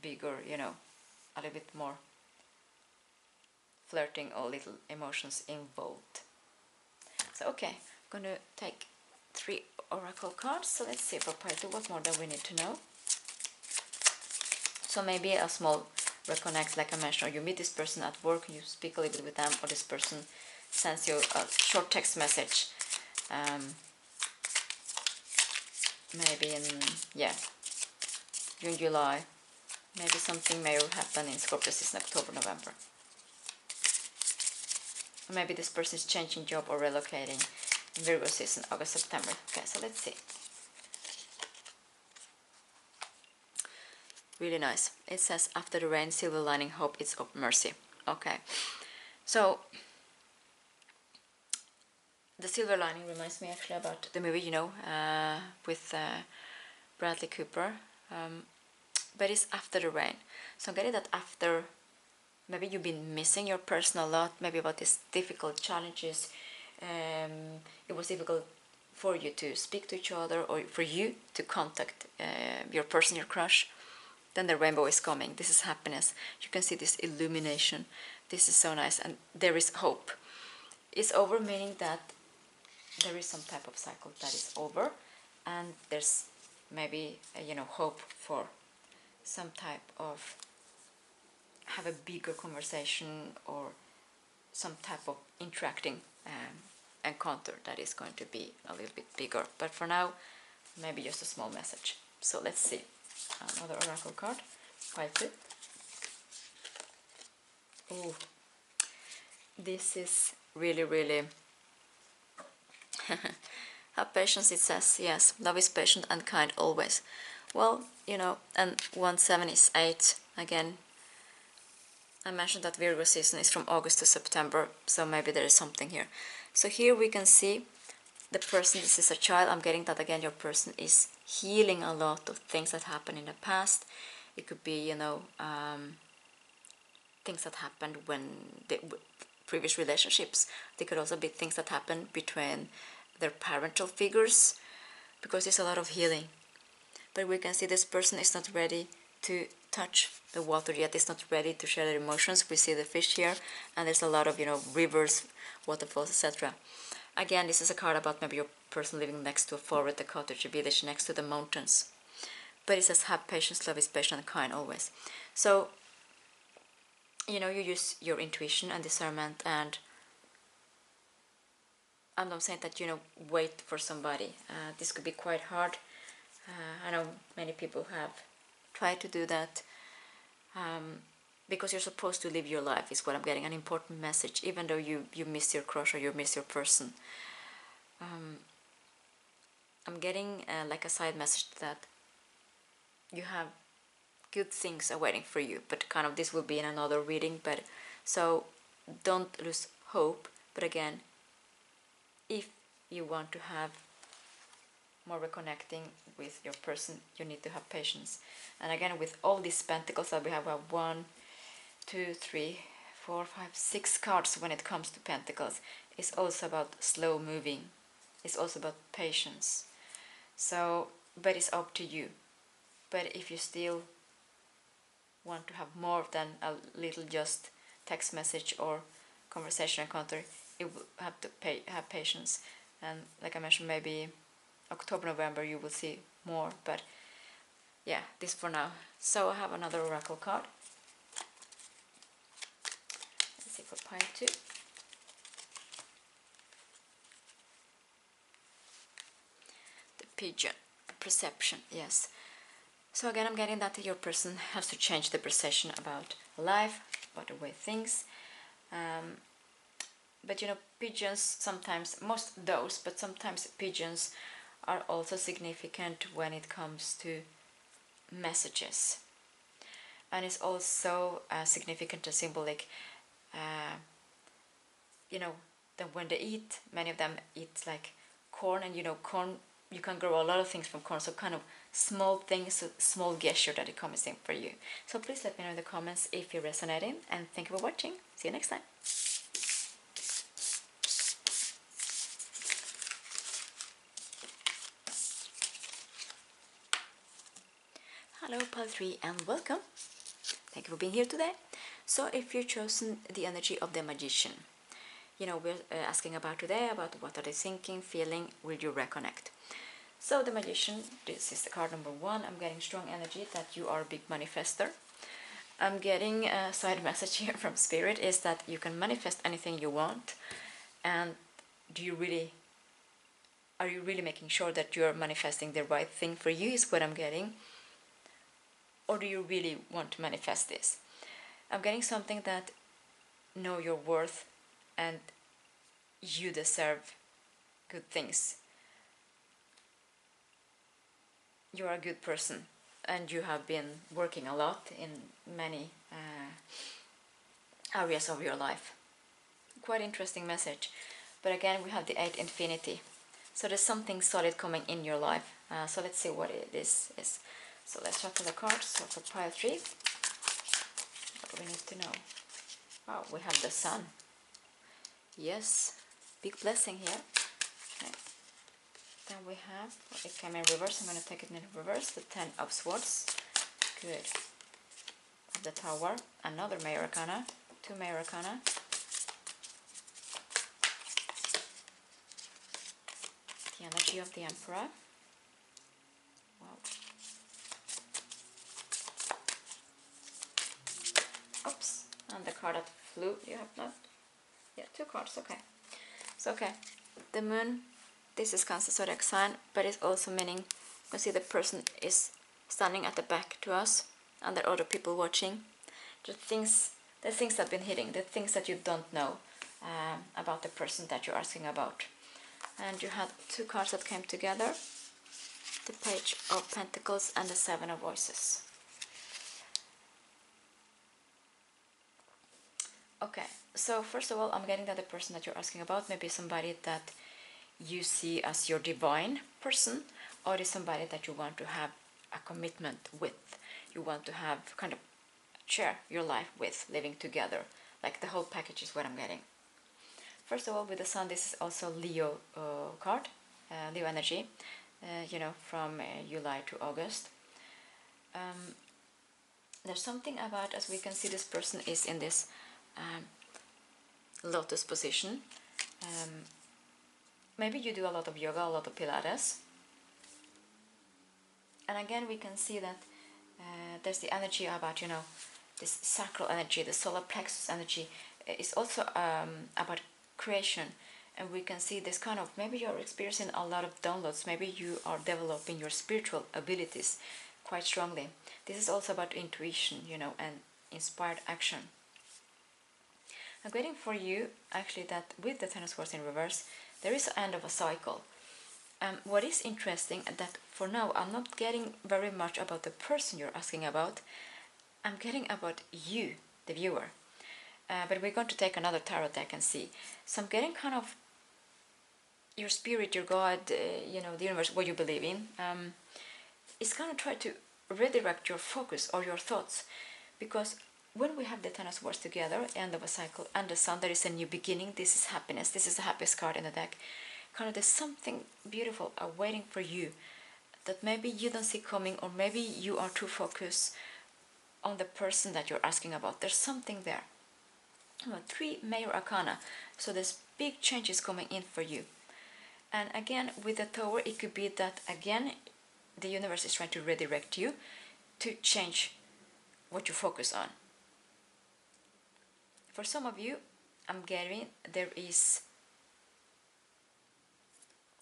bigger, a little bit more flirting or little emotions involved. So okay, I'm going to take 3 oracle cards. So let's see for Pisces, what more do we need to know? So maybe a small reconnect, like I mentioned, or you meet this person at work, you speak a little bit with them, or this person sends you a short text message. Maybe in, June, July. Maybe something may happen in Scorpio season, October, November. Or maybe this person is changing job or relocating in Virgo season, August, September. Okay, so let's see. Really nice. It says, after the rain, silver lining, hope it's of mercy. Okay, so the silver lining reminds me actually about the movie, with Bradley Cooper. But it's after the rain. So I'm getting that after, maybe you've been missing your person a lot, maybe about these difficult challenges. It was difficult for you to speak to each other, or for you to contact your person, your crush. Then the rainbow is coming. This is happiness. You can see this illumination. This is so nice, and there is hope. It's over, meaning that there is some type of cycle that is over, and there's maybe hope for some type of have a bigger conversation, or some type of interacting encounter that is going to be a little bit bigger. But for now, maybe just a small message. So let's see. Another oracle card. Quietly. Oh, this is really, really have patience, it says. Yes, love is patient and kind always. Well, and 1/7 is 8. Again, I mentioned that Virgo season is from August to September, so maybe there is something here. So here we can see the person, this is a child. I'm getting that again, your person is healing a lot of things that happened in the past. It could be, things that happened when previous relationships. They could also be things that happen between their parental figures, because there's a lot of healing. But we can see this person is not ready to touch the water yet, is not ready to share their emotions. We see the fish here, and there's a lot of, rivers, waterfalls, etc. Again, this is a card about maybe your person living next to a forest, a cottage, a village, next to the mountains. But it says, have patience, love is patient and kind always. So, you use your intuition and discernment, and I'm not saying that, wait for somebody. This could be quite hard. I know many people have tried to do that, because you're supposed to live your life, is what I'm getting, an important message, even though you miss your crush or you miss your person. I'm getting like a side message that you have good things awaiting for you, but kind of this will be in another reading. But so don't lose hope. But again, if you want to have more reconnecting with your person, you need to have patience. And again, with all these pentacles that we have 1, 2, 3, 4, 5, 6 cards when it comes to pentacles, it's also about slow moving. It's also about patience. So, but it's up to you. But if you still want to have more than a little just text message or conversation encounter, you will have to have patience. And like I mentioned, maybe October, November you will see more. But yeah, this for now. So I have another oracle card. Let's see for pile 2. The pigeon. Perception, yes. So again, I'm getting that your person has to change the perception about life, about the way things. But pigeons sometimes, most those, but sometimes pigeons are also significant when it comes to messages. And it's also significant and symbolic, that when they eat, many of them eat like corn, and corn, you can grow a lot of things from corn, so kind of small things, small gesture that it comes in for you. So please let me know in the comments if you're resonating, and thank you for watching. See you next time. Hello pile 3 and welcome. Thank you for being here today. So if you've chosen the energy of the magician, we're asking about today about what are they thinking, feeling, will you reconnect? So the magician, this is the card number 1. I'm getting strong energy that you are a big manifester. I'm getting a side message here from Spirit is that you can manifest anything you want. And are you really making sure that you're manifesting the right thing for you, is what I'm getting? Or do you really want to manifest this? I'm getting something that know your worth and you deserve good things. You are a good person and you have been working a lot in many areas of your life. Quite interesting message. But again, we have the 8 infinity. So there's something solid coming in your life. So let's see what it is. So let's shuffle the cards. So for pile 3, what do we need to know? Wow, we have the sun. Yes, big blessing here. Okay. Then we have, it came in reverse, I'm going to take it in reverse, the 10 of Swords. Good. Of the Tower, another Major Arcana, 2 Major Arcana. The energy of the Emperor. Wow. Oops, and the card that flew, you have not? Yeah, 2 cards, okay. So, okay, the Moon, this is Cancer zodiac sign, but it's also meaning, you can see the person is standing at the back to us, and there are other people watching. The things that have been hitting, the things that you don't know about the person that you're asking about. And you had 2 cards that came together, the Page of Pentacles and the 7 of Voices. Okay, so first of all, I'm getting that the person that you're asking about may be somebody that you see as your divine person, or is somebody that you want to have a commitment with. You want to have kind of share your life with, living together. Like the whole package is what I'm getting. First of all, with the Sun, this is also Leo card, Leo energy, from July to August. There's something about, as we can see, this person is in this lotus position. Maybe you do a lot of yoga, a lot of Pilates. And again, we can see that there's the energy about, this sacral energy, the solar plexus energy. Is also about creation. And we can see this kind of, maybe you're experiencing a lot of downloads, maybe you are developing your spiritual abilities quite strongly. This is also about intuition, and inspired action. I'm waiting for you, actually, that with the Ten of Swords in reverse, there is the end of a cycle. What is interesting that for now I'm not getting very much about the person you're asking about. I'm getting about you, the viewer. But we're going to take another tarot deck and see. So I'm getting kind of your spirit, your God, the universe, what you believe in. It's going to try to redirect your focus or your thoughts. Because when we have the Ten of Swords together, end of a cycle, and the Sun, there is a new beginning. This is happiness. This is the happiest card in the deck. Kind of there's something beautiful awaiting for you that maybe you don't see coming, or maybe you are too focused on the person that you're asking about. There's something there. 3 major arcana, so there's big changes coming in for you. And again, with the Tower, it could be that again the universe is trying to redirect you to change what you focus on. For some of you, I'm getting there is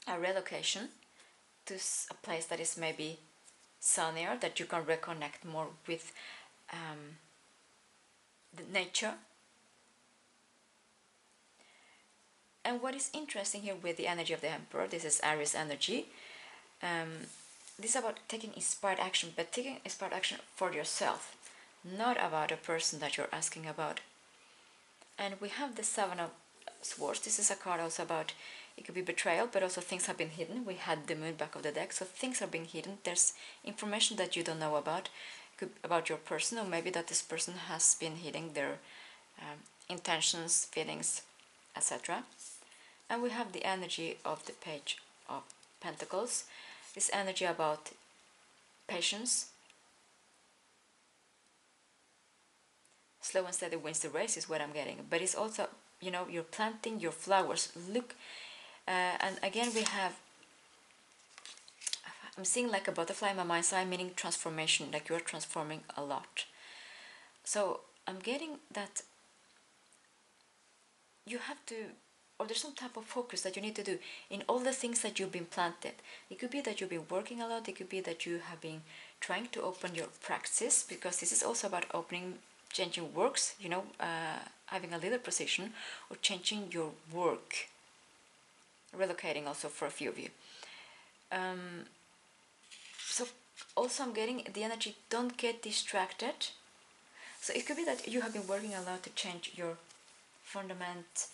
a relocation to a place that is maybe sunnier, that you can reconnect more with the nature. And what is interesting here with the energy of the Emperor, this is Aries energy. This is about taking inspired action, but taking inspired action for yourself, not about a person that you're asking about. And we have the Seven of Swords. This is a card also about, it could be betrayal, but also things have been hidden. We had the Moon back of the deck, so things are being hidden. There's information that you don't know about, about your person, or maybe that this person has been hiding their intentions, feelings, etc. And we have the energy of the Page of Pentacles. This energy about patience. Slow and steady wins the race is what I'm getting. But it's also, you're planting your flowers. Look, and again we have, I'm seeing like a butterfly in my mind's eye, meaning transformation, like you're transforming a lot. So I'm getting that you have to, or there's some type of focus that you need to do in all the things that you've been planted. It could be that you've been working a lot. It could be that you have been trying to open your practice, because this is also about opening, changing works, having a little position, or changing your work, relocating also for a few of you. So also I'm getting the energy, don't get distracted. So it could be that you have been working a lot to change your fundament,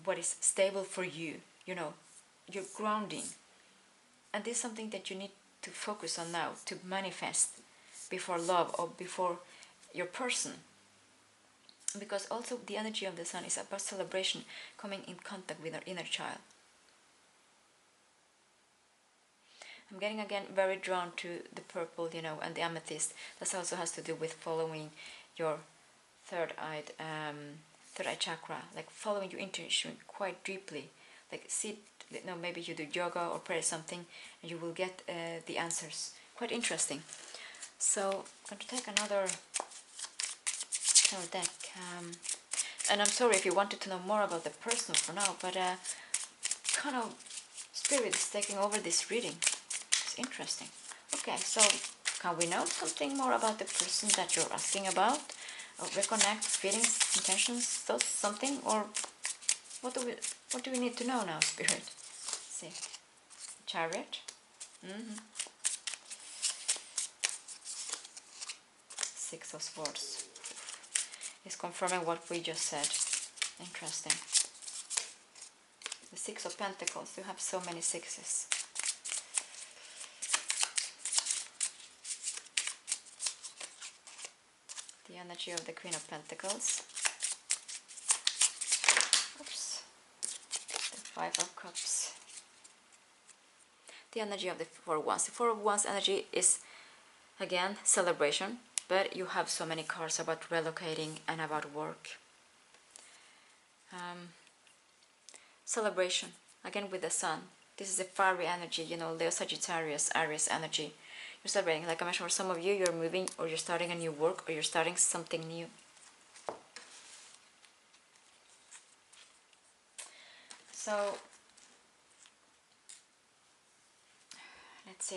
what is stable for you, your grounding. And this is something that you need to focus on now, to manifest before love or before your person. Because also the energy of the Sun is about celebration, coming in contact with our inner child. I'm getting again very drawn to the purple, and the amethyst. That also has to do with following your third eye chakra, like following your intuition quite deeply. Like maybe you do yoga or pray something, and you will get the answers. Quite interesting. So I'm going to take another deck. And I'm sorry if you wanted to know more about the person for now, but kind of spirit is taking over this reading. It's interesting. Okay, so can we know something more about the person that you're asking about? Or reconnect, feelings, intentions, thoughts, something? Or what do we need to know now, Spirit? Let's see. Chariot. Six of Swords. It's confirming what we just said. Interesting. The Six of Pentacles. You have so many sixes. The energy of the Queen of Pentacles. Oops. Five of Cups. The energy of the Four of Wands. The Four of Wands energy is again celebration, but you have so many cards about relocating and about work. Celebration, again with the Sun. This is a fiery energy, you know, Leo, Sagittarius, Aries energy. You're celebrating, like I mentioned, for some of you, you're moving or you're starting a new work or you're starting something new. So,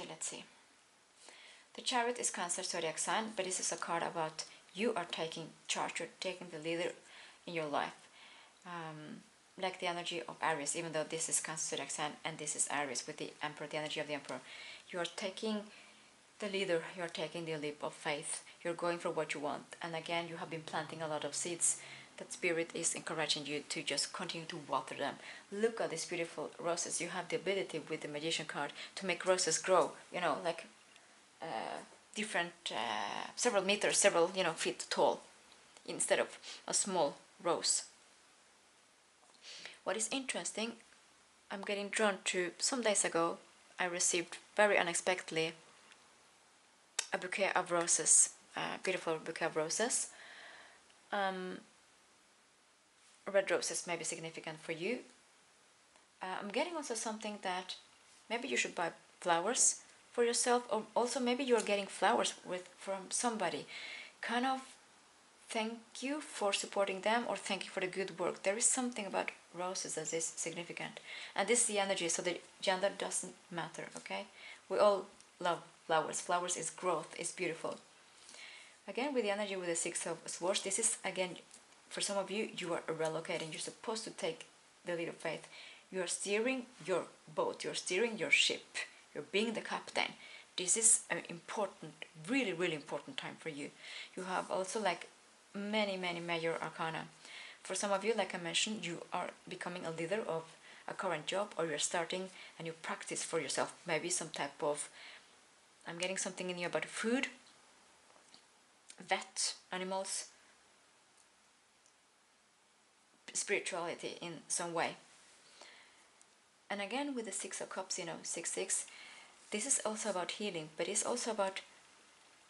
let's see. The Chariot is Cancer zodiac sign, but this is a card about you are taking charge, you're taking the leader in your life. Like the energy of Aries, even though this is Cancer zodiac sign and this is Aries with the Emperor, the energy of the Emperor. You are taking the leader, you're taking the leap of faith, you're going for what you want. And again, you have been planting a lot of seeds that Spirit is encouraging you to just continue to water them. Look at these beautiful roses. You have the ability with the Magician card to make roses grow, you know, like different, several meters, several, you know, feet tall, instead of a small rose. What is interesting, I'm getting drawn to, some days ago, I received very unexpectedly a bouquet of roses, a beautiful bouquet of roses. Red roses may be significant for you. I'm getting also something that maybe you should buy flowers for yourself, or also maybe you're getting flowers from somebody. Kind of thank you for supporting them, or thank you for the good work. There is something about roses that is significant. And this is the energy, so the gender doesn't matter, okay? We all love flowers. Flowers is growth, is beautiful. Again, with the energy with the Six of Swords, this is, again, for some of you, you are relocating. You're supposed to take the lead of faith. You are steering your boat. You're steering your ship. You're being the captain. This is an important, really, really important time for you. You have also like many major arcana. For some of you, like I mentioned, you are becoming a leader of a current job, or you're starting a new practice for yourself. Maybe some type of, I'm getting something in you about food, vet, animals, spirituality in some way. And again with the Six of Cups, you know, 6-6, this is also about healing, but it's also about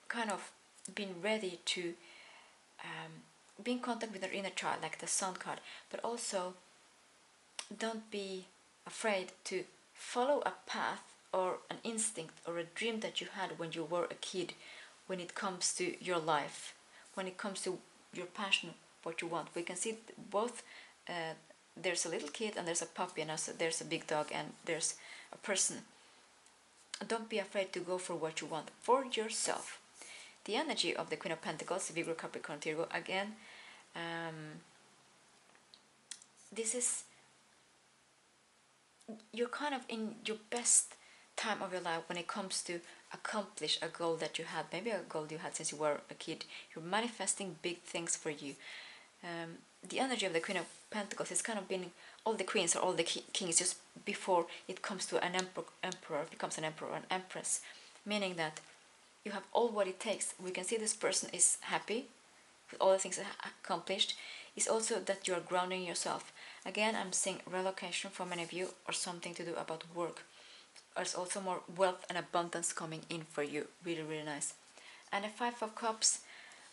kind of being ready to be in contact with your inner child, like the Sun card, but also don't be afraid to follow a path or an instinct or a dream that you had when you were a kid, when it comes to your life, when it comes to your passion, what you want. We can see both, there's a little kid and there's a puppy, and also there's a big dog and there's a person. Don't be afraid to go for what you want for yourself. The energy of the Queen of Pentacles, Virgo, Capricorn, Virgo, again, this is, you're kind of in your best time of your life when it comes to accomplish a goal that you had, maybe a goal you had since you were a kid. You're manifesting big things for you. The energy of the Queen of Pentacles is kind of being all the queens or all the kings just before it comes to an emperor, becomes an emperor or an empress, meaning that you have all what it takes. We can see this person is happy with all the things accomplished. It's also that you are grounding yourself. Again, I'm seeing relocation for many of you, or something to do about work. There's also more wealth and abundance coming in for you. Really, really nice. And the Five of Cups,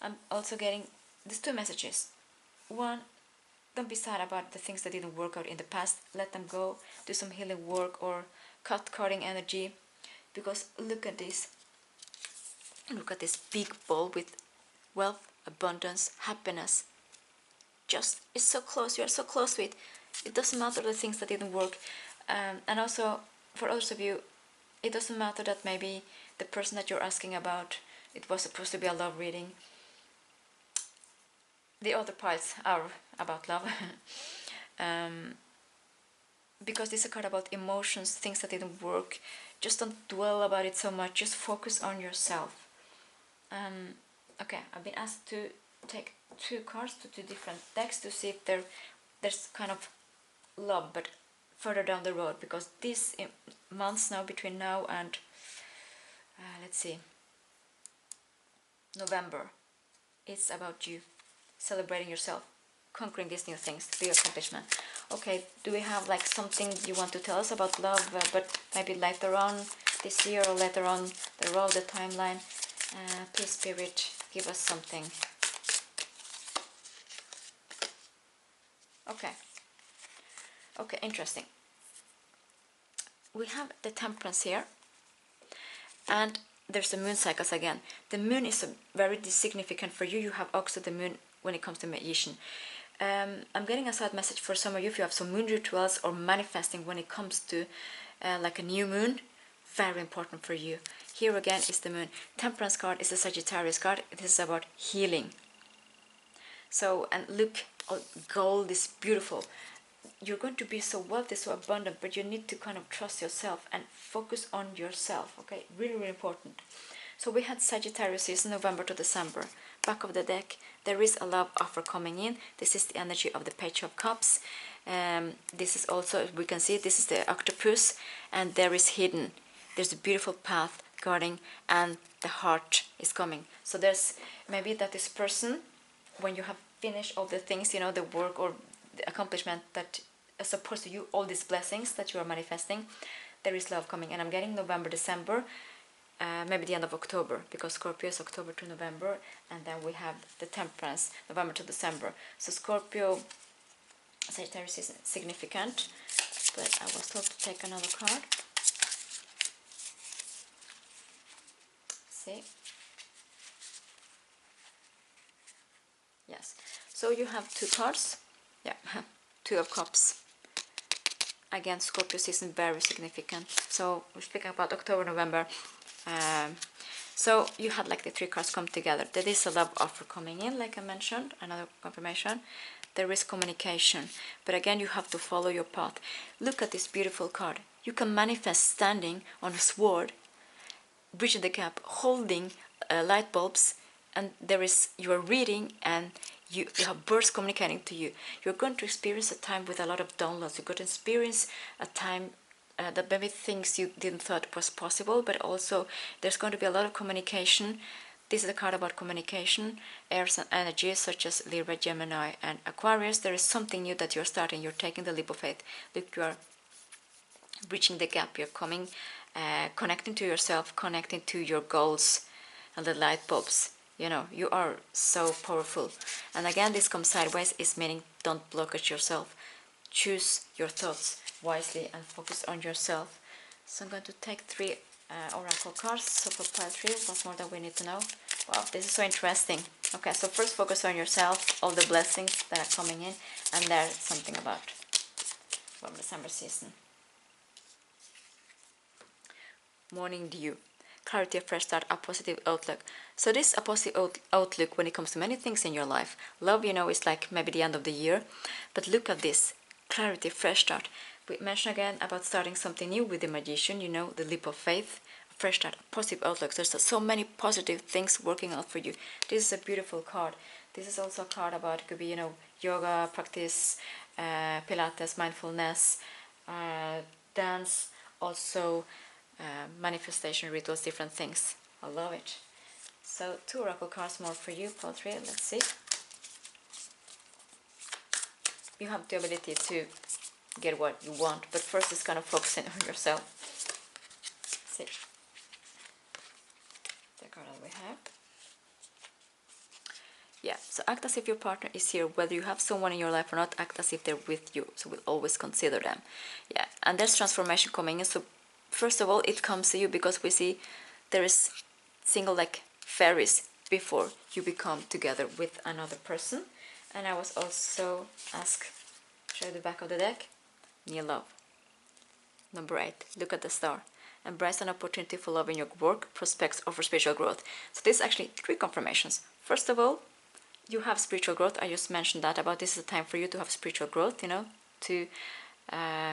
I'm also getting these two messages. One, don't be sad about the things that didn't work out in the past. Let them go. Do some healing work or cutting energy. Because look at this. Look at this big ball with wealth, abundance, happiness. Just, it's so close. You are so close to it. It doesn't matter the things that didn't work. And also, for others of you, it doesn't matter that maybe the person that you're asking about, it was supposed to be a love reading. The other parts are about love. Because this is a card about emotions, things that didn't work. Just don't dwell about it so much. Just focus on yourself. Okay, I've been asked to take two cards to two different decks to see if there's kind of love, but further down the road, because these months now, between now and let's see, November, it's about you celebrating yourself. conquering these new things, big accomplishment. Okay, do we have like something you want to tell us about love, but maybe later on this year or later on the road, the timeline? Please, Spirit, give us something. Okay, interesting. We have the temperance here, and there's the moon cycles again. The moon is very significant for you. You have also the moon when it comes to magician. I'm getting a side message for some of you if you have some moon rituals or manifesting when it comes to like a new moon. Very important for you. Here again is the moon. Temperance card is a Sagittarius card. It is about healing. So, and look, gold is beautiful. You're going to be so wealthy, so abundant, but you need to kind of trust yourself and focus on yourself, okay? Really, really important. So we had Sagittarius season, November to December. Back of the deck, there is a love offer coming in. This is the energy of the Page of Cups. This is also, we can see, this is the octopus, and there is hidden. There's a beautiful path guarding, and the heart is coming. So there's maybe that this person, when you have finished all the things, you know, the work or the accomplishment that is supposed to you, all these blessings that you are manifesting, there is love coming. And I'm getting November, December, maybe the end of October, because Scorpio is October to November, and then we have the temperance, November to December. So Scorpio, Sagittarius is significant, but I was told to take another card. See? Yes. So you have two cards. Yeah, Two of Cups. Again, Scorpio season, very significant. So we're speaking about October, November. So you had like the three cards come together. There is a love offer coming in, like I mentioned, another confirmation. There is communication, but again, you have to follow your path. Look at this beautiful card. You can manifest standing on a sword, bridging the gap, holding light bulbs, and you are reading, and you have birds communicating to you. You're going to experience a time with a lot of downloads. You're going to experience a time that maybe things you didn't thought was possible, but also there's going to be a lot of communication. This is a card about communication, airs and energies such as Libra, Gemini, and Aquarius. There is something new that you're starting. You're taking the leap of faith. Look, you are bridging the gap. You're coming, connecting to yourself, connecting to your goals, and the light bulbs. You know, you are so powerful. And again, this comes sideways, is meaning don't block at yourself. Choose your thoughts wisely and focus on yourself. So I'm going to take three oracle cards. So for pile 3, what's more that we need to know? Wow, this is so interesting. Okay, so first focus on yourself, all the blessings that are coming in, and there's something about from December season. Morning dew. Clarity, a fresh start, a positive outlook. So this is a positive outlook when it comes to many things in your life. Love, you know, is like maybe the end of the year. But look at this. Clarity, fresh start. We mentioned again about starting something new with the magician, you know, the leap of faith, a fresh start, a positive outlook. There's so many positive things working out for you. This is a beautiful card. This is also a card about, it could be, you know, yoga, practice, Pilates, mindfulness, dance, also manifestation rituals, different things. I love it. So 2 oracle cards more for you, pile 3. Let's see. You have the ability to get what you want, but first it's kind of focusing on yourself. Let's see the card that we have. Yeah, so act as if your partner is here, whether you have someone in your life or not. Act as if they're with you, so we'll always consider them. Yeah, and there's transformation coming in. So first of all, it comes to you because we see there is single like fairies before you become together with another person. And I was also asked, show the back of the deck, new love. Number 8, look at the star. Embrace an opportunity for love in your work, prospects, or for spiritual growth. So this is actually 3 confirmations. First of all, you have spiritual growth. I just mentioned that about this is a time for you to have spiritual growth, you know, to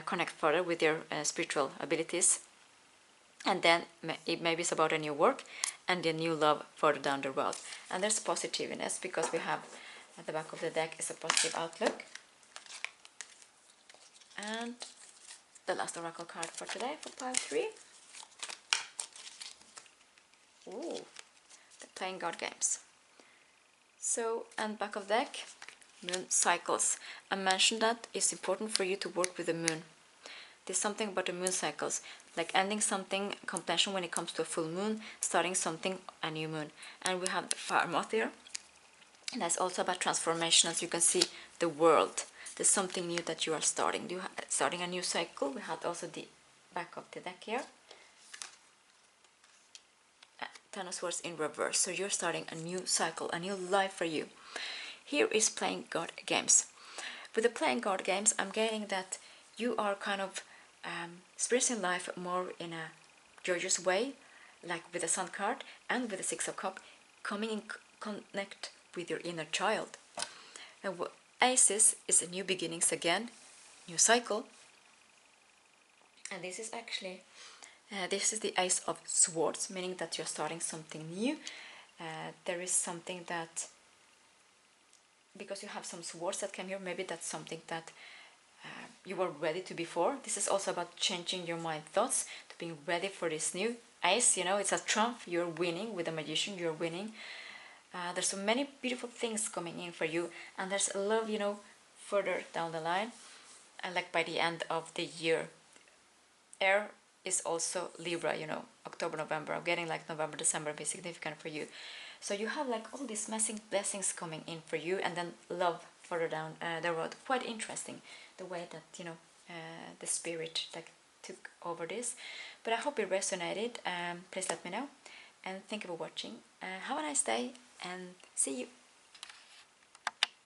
connect further with your spiritual abilities. And then maybe it's about a new work and a new love further down the road. And there's positiveness because we have at the back of the deck is a positive outlook. And the last oracle card for today for pile 3. Ooh, the playing God games. So, and back of deck, moon cycles. I mentioned that it's important for you to work with the moon. There's something about the moon cycles, like ending something, completion when it comes to a full moon, starting something, a new moon. And we have the fire moth here. And that's also about transformation. As you can see, the world. There's something new that you are starting. You are starting a new cycle. We had also the back of the deck here. Ten of Swords in reverse. So you're starting a new cycle, a new life for you. Here is playing God games. With the playing God games, I'm getting that you are kind of experiencing life more in a joyous way, like with the Sun card and with the Six of Cups, coming in connect with your inner child. And Aces is a new beginnings again, new cycle. And this is actually, this is the Ace of Swords, meaning that you're starting something new. There is something that, because you have some swords that came here, maybe that's something that you were ready to before. This is also about changing your mind thoughts to being ready for this new Ace. You know, it's a trump. You're winning with the Magician. You're winning. There's so many beautiful things coming in for you, and there's love, you know, further down the line, and like by the end of the year. Air is also Libra, you know, October, November. I'm getting like November, December be significant for you. So you have like all these blessings coming in for you, and then love further down the road. Quite interesting the way that, you know, the spirit like took over this. But I hope it resonated. Please let me know, and thank you for watching. Have a nice day, and see you.